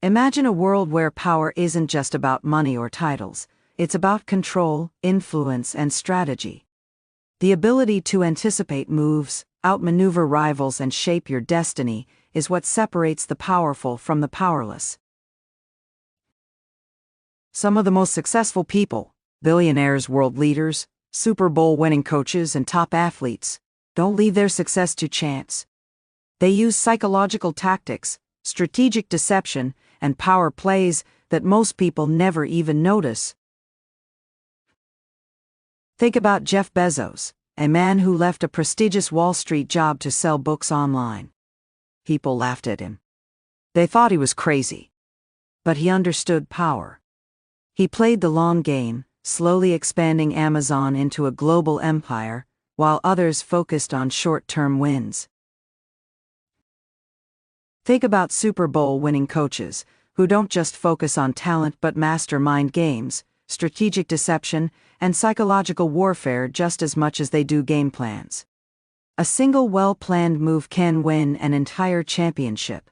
Imagine a world where power isn't just about money or titles, it's about control, influence, and strategy. The ability to anticipate moves, outmaneuver rivals, and shape your destiny is what separates the powerful from the powerless. Some of the most successful people, billionaires, world leaders, Super Bowl winning coaches, and top athletes, don't leave their success to chance. They use psychological tactics, strategic deception, and power plays that most people never even notice. Think about Jeff Bezos, a man who left a prestigious Wall Street job to sell books online. People laughed at him. They thought he was crazy. But he understood power. He played the long game, slowly expanding Amazon into a global empire, while others focused on short-term wins. Think about Super Bowl winning coaches, who don't just focus on talent but master mind games, strategic deception, and psychological warfare just as much as they do game plans. A single well-planned move can win an entire championship.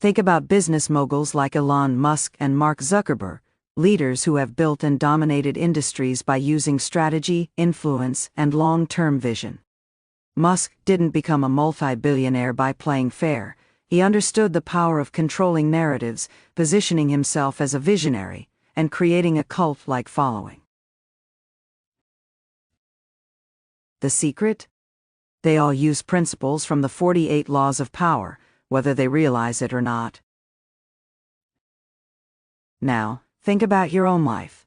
Think about business moguls like Elon Musk and Mark Zuckerberg, leaders who have built and dominated industries by using strategy, influence, and long-term vision. Musk didn't become a multi-billionaire by playing fair. He understood the power of controlling narratives, positioning himself as a visionary, and creating a cult-like following. The secret? They all use principles from the 48 laws of power, whether they realize it or not. Now, think about your own life.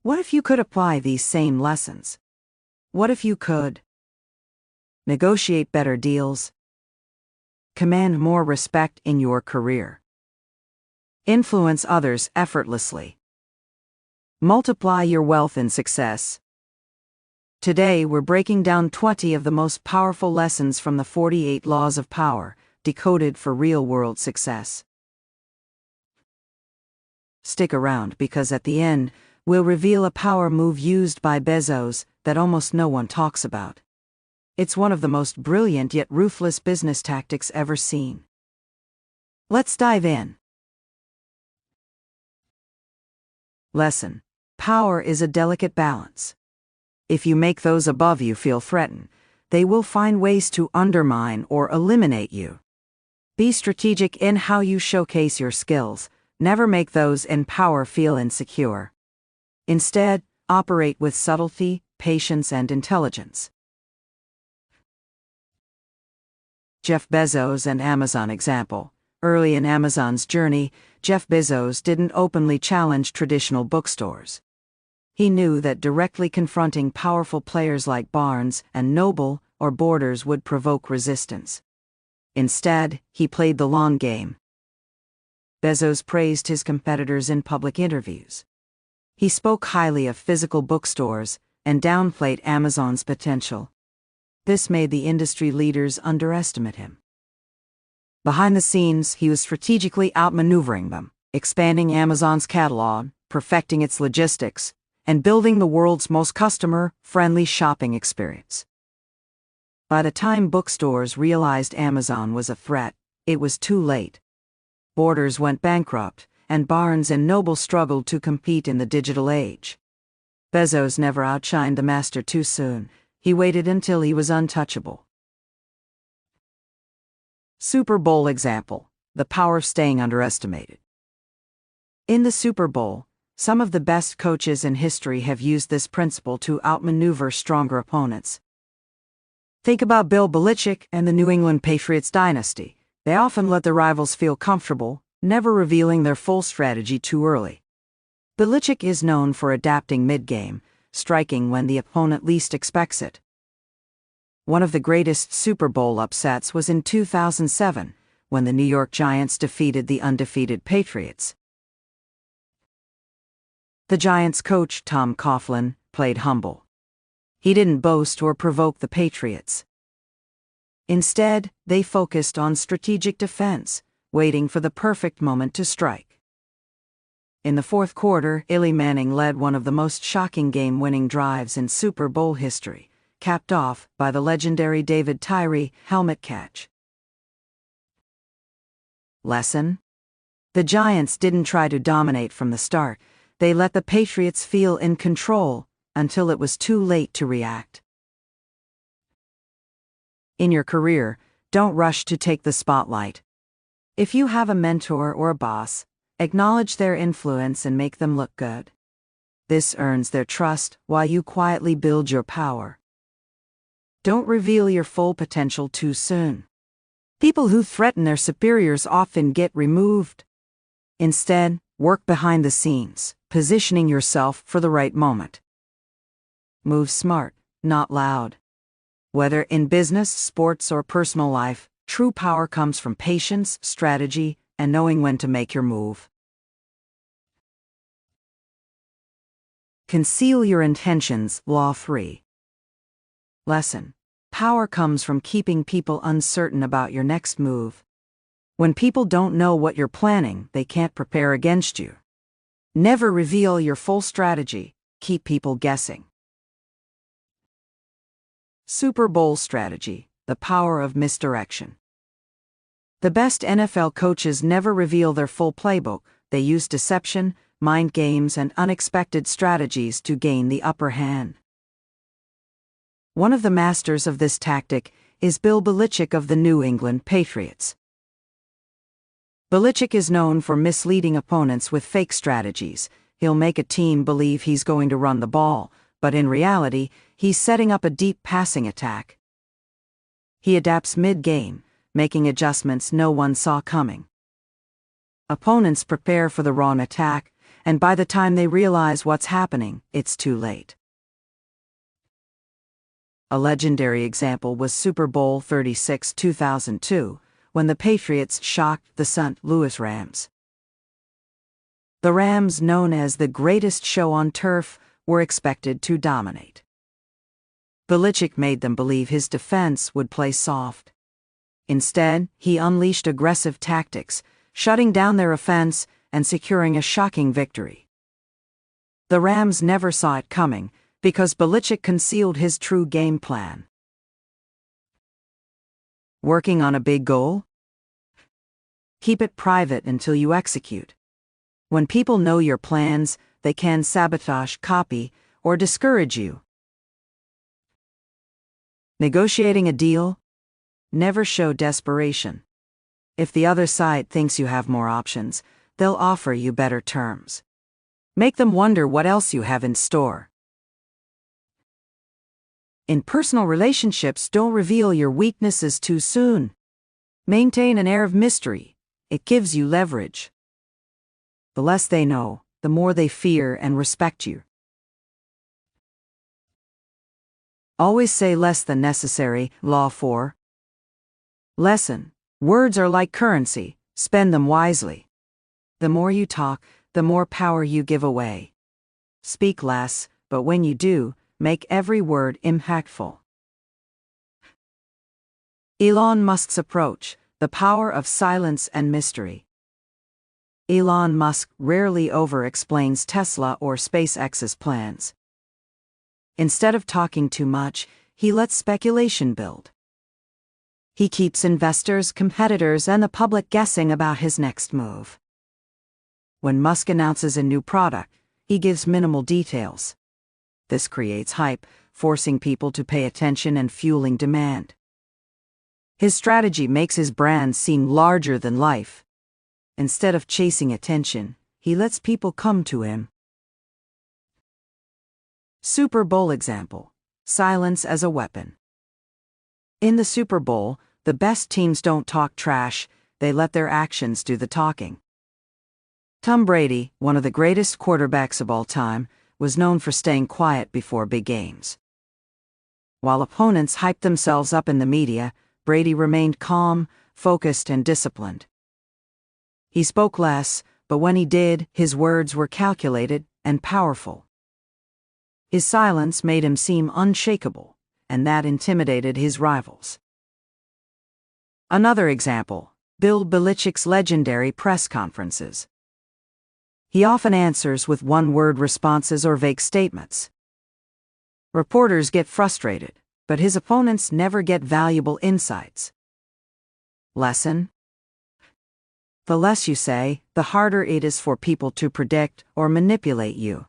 What if you could apply these same lessons? What if you could negotiate better deals, command more respect in your career, influence others effortlessly, multiply your wealth and success? Today, we're breaking down 20 of the most powerful lessons from the 48 laws of power, decoded for real-world success. Stick around because at the end, we'll reveal a power move used by Bezos that almost no one talks about. It's one of the most brilliant yet ruthless business tactics ever seen. Let's dive in. Lesson: power is a delicate balance. If you make those above you feel threatened, they will find ways to undermine or eliminate you. Be strategic in how you showcase your skills. Never make those in power feel insecure. Instead, operate with subtlety, patience, and intelligence. Jeff Bezos and Amazon example. Early in Amazon's journey, Jeff Bezos didn't openly challenge traditional bookstores. He knew that directly confronting powerful players like Barnes and Noble or Borders would provoke resistance. Instead, he played the long game. Bezos praised his competitors in public interviews. He spoke highly of physical bookstores and downplayed Amazon's potential. This made the industry leaders underestimate him. Behind the scenes, he was strategically outmaneuvering them, expanding Amazon's catalog, perfecting its logistics, and building the world's most customer-friendly shopping experience. By the time bookstores realized Amazon was a threat, it was too late. Borders went bankrupt, and Barnes and Noble struggled to compete in the digital age. Bezos never outshined the master too soon. He waited until he was untouchable. Super Bowl example: the power of staying underestimated. In the Super Bowl, some of the best coaches in history have used this principle to outmaneuver stronger opponents. Think about Bill Belichick and the New England Patriots dynasty. They often let their rivals feel comfortable, never revealing their full strategy too early. Belichick is known for adapting mid-game, striking when the opponent least expects it. One of the greatest Super Bowl upsets was in 2007, when the New York Giants defeated the undefeated Patriots. The Giants' coach, Tom Coughlin, played humble. He didn't boast or provoke the Patriots. Instead, they focused on strategic defense, waiting for the perfect moment to strike. In the fourth quarter, Eli Manning led one of the most shocking game-winning drives in Super Bowl history, capped off by the legendary David Tyree helmet catch. Lesson? The Giants didn't try to dominate from the start. They let the Patriots feel in control until it was too late to react. In your career, don't rush to take the spotlight. If you have a mentor or a boss, acknowledge their influence and make them look good. This earns their trust while you quietly build your power. Don't reveal your full potential too soon. People who threaten their superiors often get removed. Instead, work behind the scenes, positioning yourself for the right moment. Move smart, not loud. Whether in business, sports, or personal life, true power comes from patience, strategy, and knowing when to make your move. Conceal your intentions, Law 3. Lesson. Power comes from keeping people uncertain about your next move. When people don't know what you're planning, they can't prepare against you. Never reveal your full strategy. Keep people guessing. Super Bowl strategy, the power of misdirection. The best NFL coaches never reveal their full playbook. They use deception, mind games, and unexpected strategies to gain the upper hand. One of the masters of this tactic is Bill Belichick of the New England Patriots. Belichick is known for misleading opponents with fake strategies. He'll make a team believe he's going to run the ball, but in reality, he's setting up a deep passing attack. He adapts mid-game, making adjustments no one saw coming. Opponents prepare for the wrong attack, and by the time they realize what's happening, it's too late. A legendary example was Super Bowl 36, 2002, when the Patriots shocked the St. Louis Rams. The Rams, known as the greatest show on turf, were expected to dominate. Belichick made them believe his defense would play soft. Instead, he unleashed aggressive tactics, shutting down their offense and securing a shocking victory. The Rams never saw it coming, because Belichick concealed his true game plan. Working on a big goal? Keep it private until you execute. When people know your plans, they can sabotage, copy, or discourage you. Negotiating a deal? Never show desperation. If the other side thinks you have more options, they'll offer you better terms. Make them wonder what else you have in store. In personal relationships, don't reveal your weaknesses too soon. Maintain an air of mystery. It gives you leverage. The less they know, the more they fear and respect you. Always say less than necessary, Law 4. Lesson. Words are like currency, spend them wisely. The more you talk, the more power you give away. Speak less, but when you do, make every word impactful. Elon Musk's approach, the power of silence and mystery. Elon Musk rarely over-explains Tesla or SpaceX's plans. Instead of talking too much, he lets speculation build. He keeps investors, competitors, and the public guessing about his next move. When Musk announces a new product, he gives minimal details. This creates hype, forcing people to pay attention and fueling demand. His strategy makes his brand seem larger than life. Instead of chasing attention, he lets people come to him. Super Bowl example: silence as a weapon. In the Super Bowl, the best teams don't talk trash, they let their actions do the talking. Tom Brady, one of the greatest quarterbacks of all time, was known for staying quiet before big games. While opponents hyped themselves up in the media, Brady remained calm, focused, and disciplined. He spoke less, but when he did, his words were calculated and powerful. His silence made him seem unshakable, and that intimidated his rivals. Another example: Bill Belichick's legendary press conferences. He often answers with one-word responses or vague statements. Reporters get frustrated, but his opponents never get valuable insights. Lesson: The less you say, the harder it is for people to predict or manipulate you.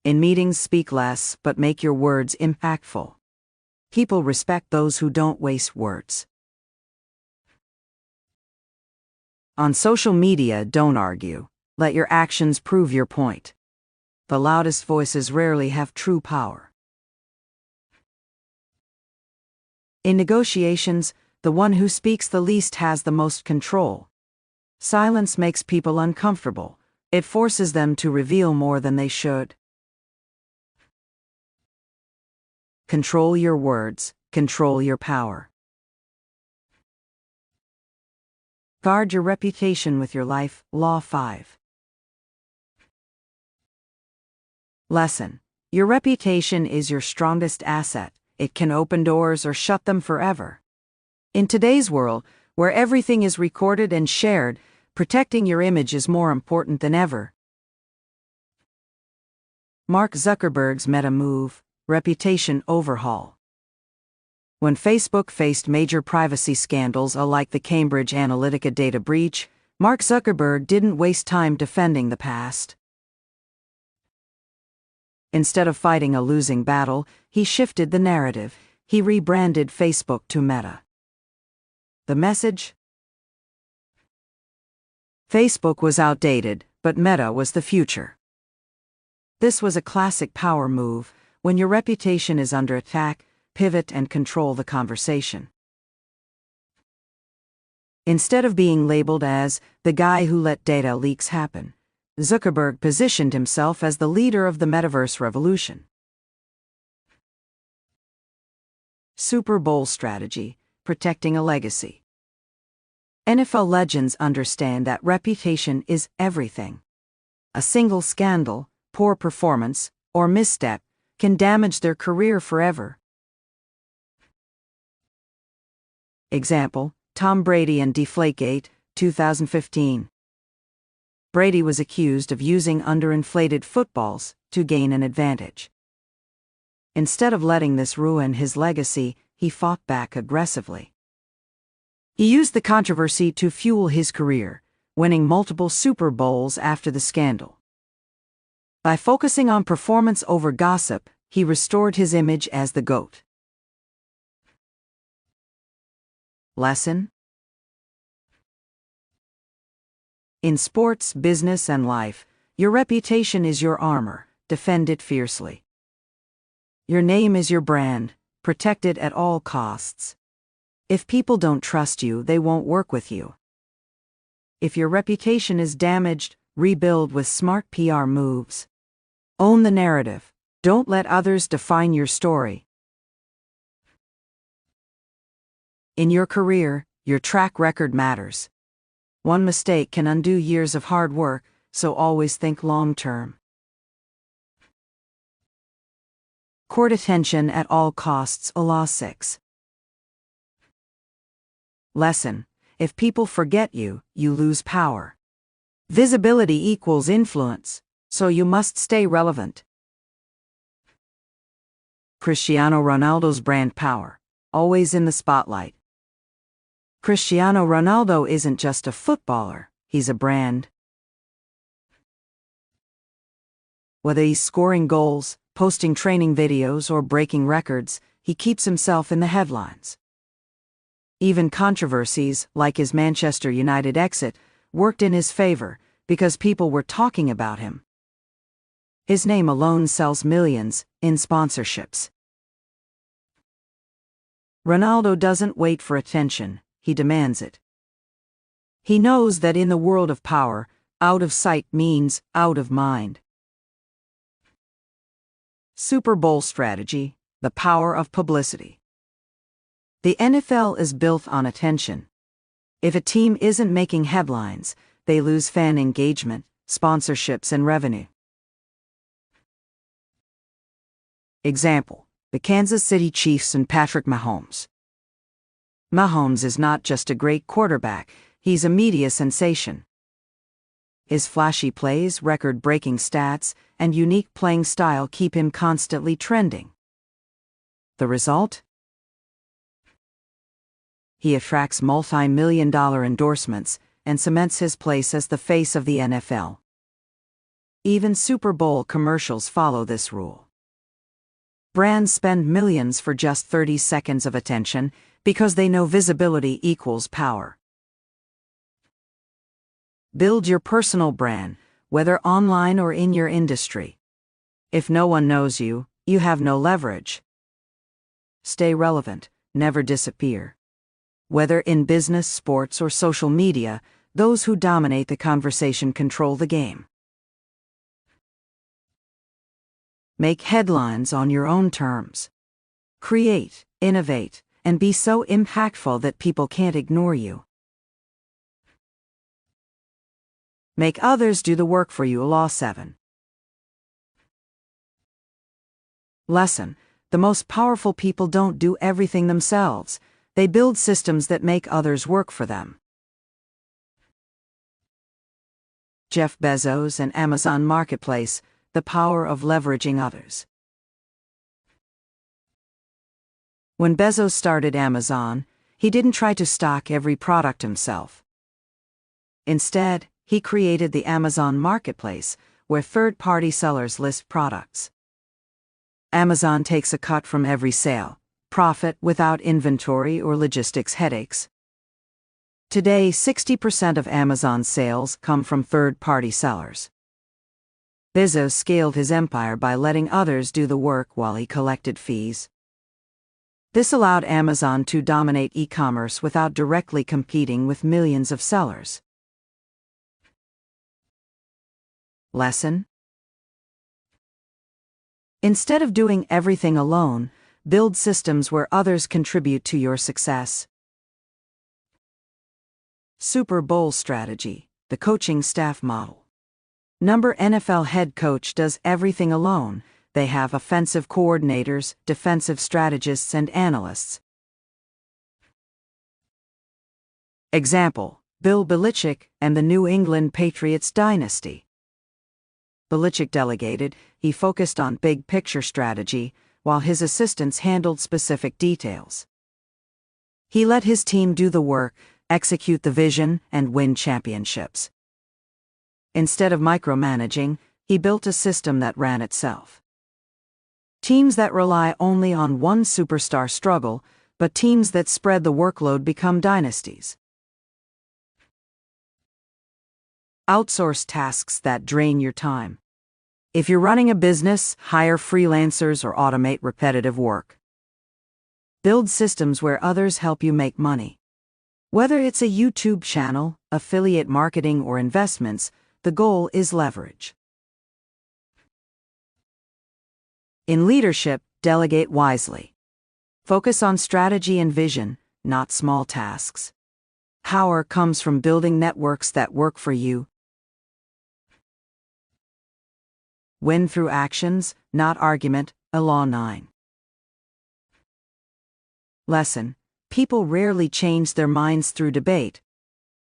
In meetings, speak less, but make your words impactful. People respect those who don't waste words. On social media, don't argue. Let your actions prove your point. The loudest voices rarely have true power. In negotiations, the one who speaks the least has the most control. Silence makes people uncomfortable. It forces them to reveal more than they should. Control your words, control your power. Guard your reputation with your life. Law 5. Lesson: your reputation is your strongest asset. It can open doors or shut them forever. In today's world, where everything is recorded and shared, protecting your image is more important than ever. Mark Zuckerberg's meta move, reputation overhaul. When Facebook faced major privacy scandals like the Cambridge Analytica data breach, Mark Zuckerberg didn't waste time defending the past. Instead of fighting a losing battle, he shifted the narrative. He rebranded Facebook to Meta. The message? Facebook was outdated, but Meta was the future. This was a classic power move. When your reputation is under attack, pivot and control the conversation. Instead of being labeled as the guy who let data leaks happen, Zuckerberg positioned himself as the leader of the metaverse revolution. Super Bowl strategy: protecting a legacy. NFL legends understand that reputation is everything. A single scandal, poor performance, or misstep can damage their career forever. Example: Tom Brady and Deflategate, 2015. Brady was accused of using underinflated footballs to gain an advantage. Instead of letting this ruin his legacy, he fought back aggressively. He used the controversy to fuel his career, winning multiple Super Bowls after the scandal. By focusing on performance over gossip, he restored his image as the GOAT. Lesson: in sports, business, and life, your reputation is your armor. Defend it fiercely. Your name is your brand. Protect it at all costs. If people don't trust you, they won't work with you. If your reputation is damaged, rebuild with smart PR moves. Own the narrative. Don't let others define your story. In your career, your track record matters. One mistake can undo years of hard work, so always think long-term. Court attention at all costs. Law 6. Lesson: if people forget you, you lose power. Visibility equals influence, so you must stay relevant. Cristiano Ronaldo's brand power, always in the spotlight. Cristiano Ronaldo isn't just a footballer, he's a brand. Whether he's scoring goals, posting training videos, or breaking records, he keeps himself in the headlines. Even controversies, like his Manchester United exit, worked in his favor because people were talking about him. His name alone sells millions in sponsorships. Ronaldo doesn't wait for attention, he demands it. He knows that in the world of power, out of sight means out of mind. Super Bowl strategy: the power of publicity. The NFL is built on attention. If a team isn't making headlines, they lose fan engagement, sponsorships, and revenue. Example: the Kansas City Chiefs and Patrick Mahomes. Mahomes is not just a great quarterback, he's a media sensation. His flashy plays, record-breaking stats, and unique playing style keep him constantly trending. The result? He attracts multi-million-dollar endorsements and cements his place as the face of the NFL. Even Super Bowl commercials follow this rule. Brands spend millions for just 30 seconds of attention because they know visibility equals power. Build your personal brand, whether online or in your industry. If no one knows you, you have no leverage. Stay relevant, never disappear. Whether in business, sports, or social media, those who dominate the conversation control the game. Make headlines on your own terms. Create, innovate, and be so impactful that people can't ignore you. Make others do the work for you. Law 7. Lesson: the most powerful people don't do everything themselves. They build systems that make others work for them. Jeff Bezos and Amazon Marketplace, the power of leveraging others. When Bezos started Amazon, he didn't try to stock every product himself. Instead, he created the Amazon Marketplace, where third-party sellers list products. Amazon takes a cut from every sale, profit without inventory or logistics headaches. Today, 60% of Amazon's sales come from third-party sellers. Bezos scaled his empire by letting others do the work while he collected fees. This allowed Amazon to dominate e-commerce without directly competing with millions of sellers. Lesson: instead of doing everything alone, build systems where others contribute to your success. Super Bowl strategy, the coaching staff model. Number NFL head coach does everything alone. They have offensive coordinators, defensive strategists, and analysts. Example: Bill Belichick and the New England Patriots dynasty. Belichick delegated, he focused on big-picture strategy, while his assistants handled specific details. He let his team do the work, execute the vision, and win championships. Instead of micromanaging, he built a system that ran itself. Teams that rely only on one superstar struggle, but teams that spread the workload become dynasties. Outsource tasks that drain your time. If you're running a business, hire freelancers or automate repetitive work. Build systems where others help you make money. Whether it's a YouTube channel, affiliate marketing, or investments, the goal is leverage. In leadership, delegate wisely. Focus on strategy and vision, not small tasks. Power comes from building networks that work for you. Win through actions, not argument. Law 9. Lesson: people rarely change their minds through debate.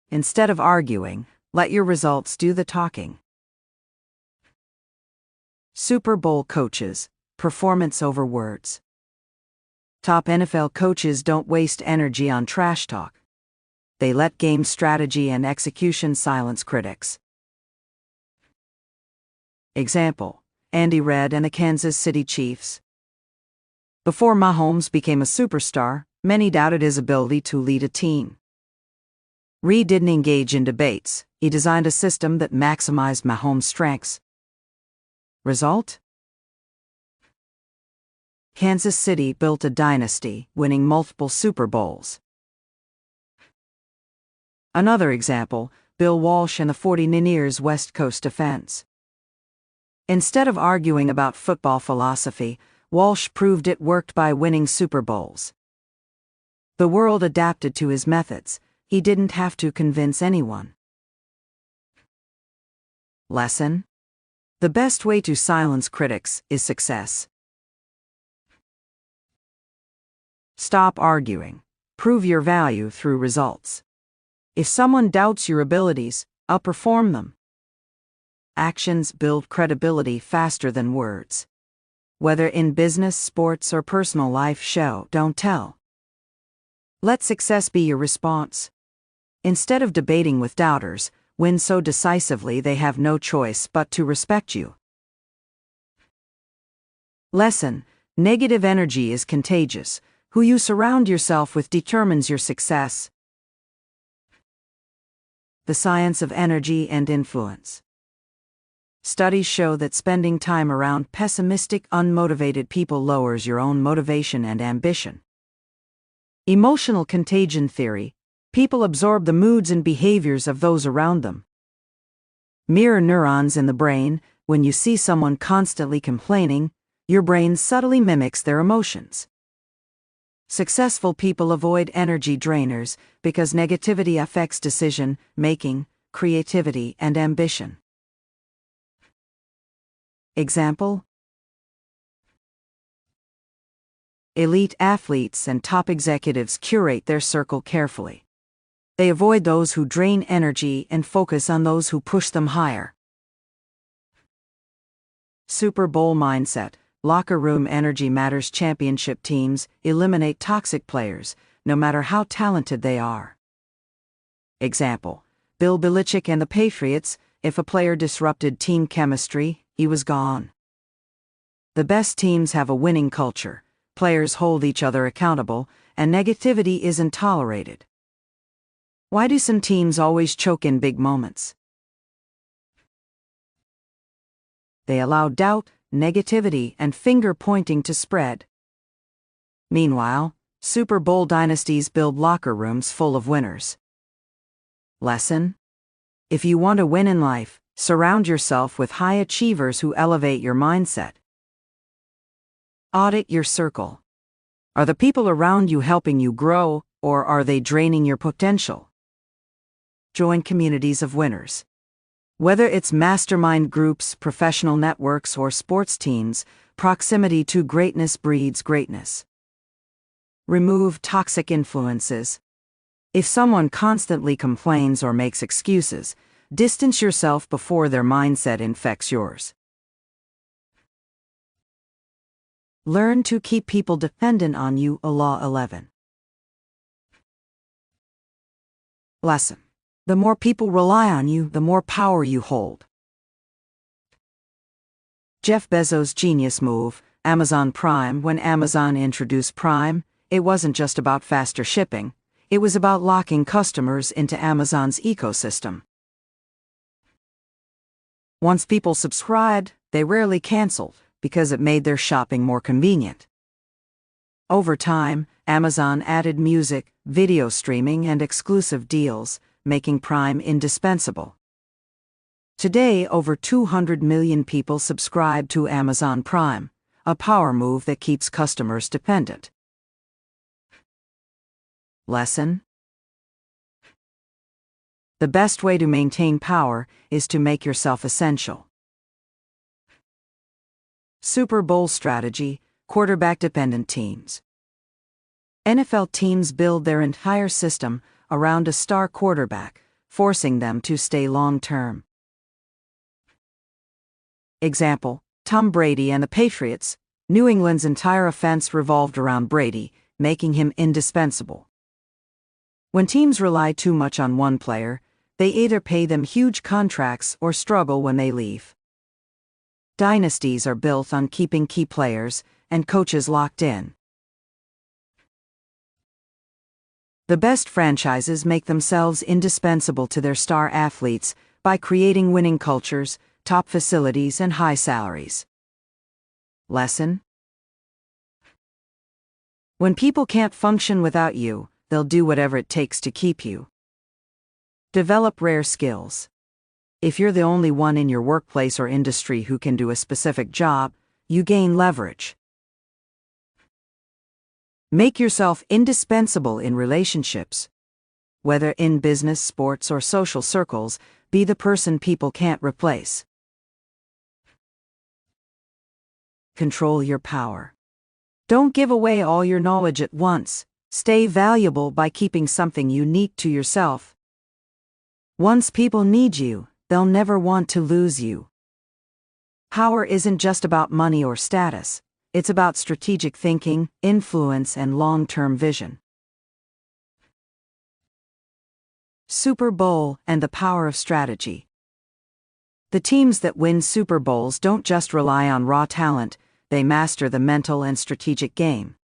Instead of arguing, let your results do the talking. Super Bowl coaches, performance over words. Top NFL coaches don't waste energy on trash talk. They let game strategy and execution silence critics. Example: Andy Reid and the Kansas City Chiefs. Before Mahomes became a superstar, many doubted his ability to lead a team. Reid didn't engage in debates. He designed a system that maximized Mahomes' strengths. Result? Kansas City built a dynasty, winning multiple Super Bowls. Another example: Bill Walsh and the 49ers West Coast defense. Instead of arguing about football philosophy, Walsh proved it worked by winning Super Bowls. The world adapted to his methods. He didn't have to convince anyone. Lesson: the best way to silence critics is success. Stop arguing. Prove your value through results. If someone doubts your abilities, outperform them. Actions build credibility faster than words. Whether in business, sports, or personal life, show, don't tell. Let success be your response. Instead of debating with doubters, win so decisively they have no choice but to respect you. Lesson: negative energy is contagious. Who you surround yourself with determines your success. The science of energy and influence. Studies show that spending time around pessimistic, unmotivated people lowers your own motivation and ambition. Emotional contagion theory: people absorb the moods and behaviors of those around them. Mirror neurons in the brain: when you see someone constantly complaining, your brain subtly mimics their emotions. Successful people avoid energy drainers because negativity affects decision making, creativity, and ambition. Example: elite athletes and top executives curate their circle carefully. They avoid those who drain energy and focus on those who push them higher. Super Bowl mindset: locker room energy matters. Championship teams eliminate toxic players, no matter how talented they are. Example: Bill Belichick and the Patriots: if a player disrupted team chemistry, he was gone. The best teams have a winning culture, players hold each other accountable, and negativity isn't tolerated. Why do some teams always choke in big moments? They allow doubt, negativity, and finger-pointing to spread. Meanwhile, Super Bowl dynasties build locker rooms full of winners. Lesson: if you want to win in life, surround yourself with high achievers who elevate your mindset. Audit your circle. Are the people around you helping you grow, or are they draining your potential? Join communities of winners. Whether it's mastermind groups, professional networks, or sports teams, proximity to greatness breeds greatness. Remove toxic influences. If someone constantly complains or makes excuses, distance yourself before their mindset infects yours. Learn to keep people dependent on you. Law 11. Lesson: the more people rely on you, the more power you hold. Jeff Bezos' genius move, Amazon Prime. When Amazon introduced Prime, it wasn't just about faster shipping, it was about locking customers into Amazon's ecosystem. Once people subscribed, they rarely canceled, because it made their shopping more convenient. Over time, Amazon added music, video streaming, and exclusive deals, making Prime indispensable. Today, over 200 million people subscribe to Amazon Prime, a power move that keeps customers dependent. Lesson: the best way to maintain power is to make yourself essential. Super Bowl strategy: quarterback-dependent teams. NFL teams build their entire system around a star quarterback, forcing them to stay long-term. Example: Tom Brady and the Patriots. New England's entire offense revolved around Brady, making him indispensable. When teams rely too much on one player, they either pay them huge contracts or struggle when they leave. Dynasties are built on keeping key players and coaches locked in. The best franchises make themselves indispensable to their star athletes by creating winning cultures, top facilities, and high salaries. Lesson: when people can't function without you, they'll do whatever it takes to keep you. Develop rare skills. If you're the only one in your workplace or industry who can do a specific job, you gain leverage. Make yourself indispensable in relationships. Whether in business, sports, or social circles, be the person people can't replace. Control your power. Don't give away all your knowledge at once. Stay valuable by keeping something unique to yourself. Once people need you, they'll never want to lose you. Power isn't just about money or status. It's about strategic thinking, influence, and long-term vision. Super Bowl and the power of strategy. The teams that win Super Bowls don't just rely on raw talent, they master the mental and strategic game.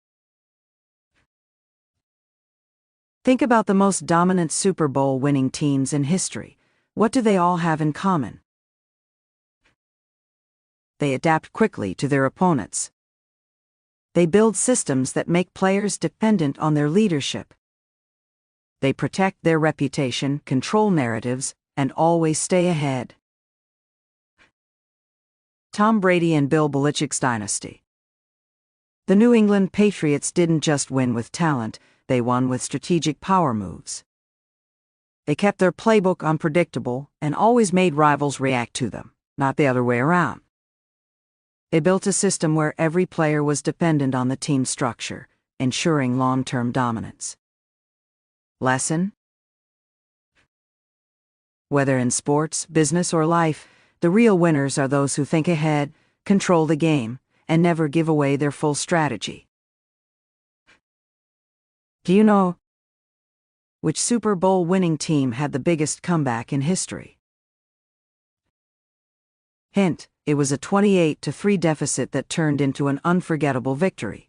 Think about the most dominant Super Bowl winning teams in history. What do they all have in common? They adapt quickly to their opponents. They build systems that make players dependent on their leadership. They protect their reputation, control narratives, and always stay ahead. Tom Brady and Bill Belichick's dynasty. The New England Patriots didn't just win with talent, they won with strategic power moves. They kept their playbook unpredictable and always made rivals react to them, not the other way around. They built a system where every player was dependent on the team structure, ensuring long-term dominance. Lesson? Whether in sports, business, or life, the real winners are those who think ahead, control the game, and never give away their full strategy. Do you know which Super Bowl winning team had the biggest comeback in history? Hint: it was a 28-3 deficit that turned into an unforgettable victory.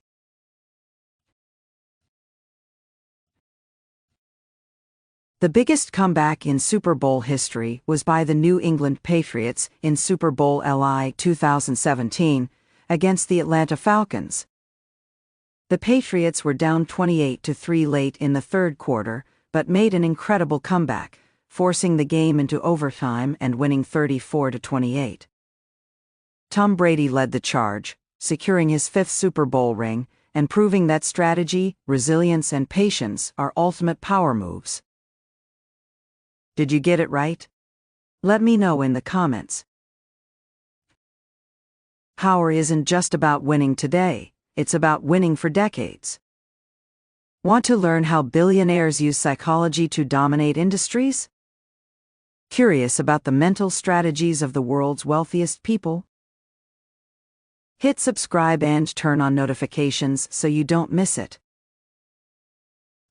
The biggest comeback in Super Bowl history was by the New England Patriots in Super Bowl LI 2017 against the Atlanta Falcons. The Patriots were down 28-3 late in the third quarter, but made an incredible comeback, forcing the game into overtime and winning 34-28. Tom Brady led the charge, securing his fifth Super Bowl ring, and proving that strategy, resilience, and patience are ultimate power moves. Did you get it right? Let me know in the comments. Power isn't just about winning today, it's about winning for decades. Want to learn how billionaires use psychology to dominate industries? Curious about the mental strategies of the world's wealthiest people? Hit subscribe and turn on notifications so you don't miss it.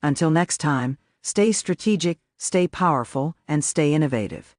Until next time, stay strategic, stay powerful, and stay innovative.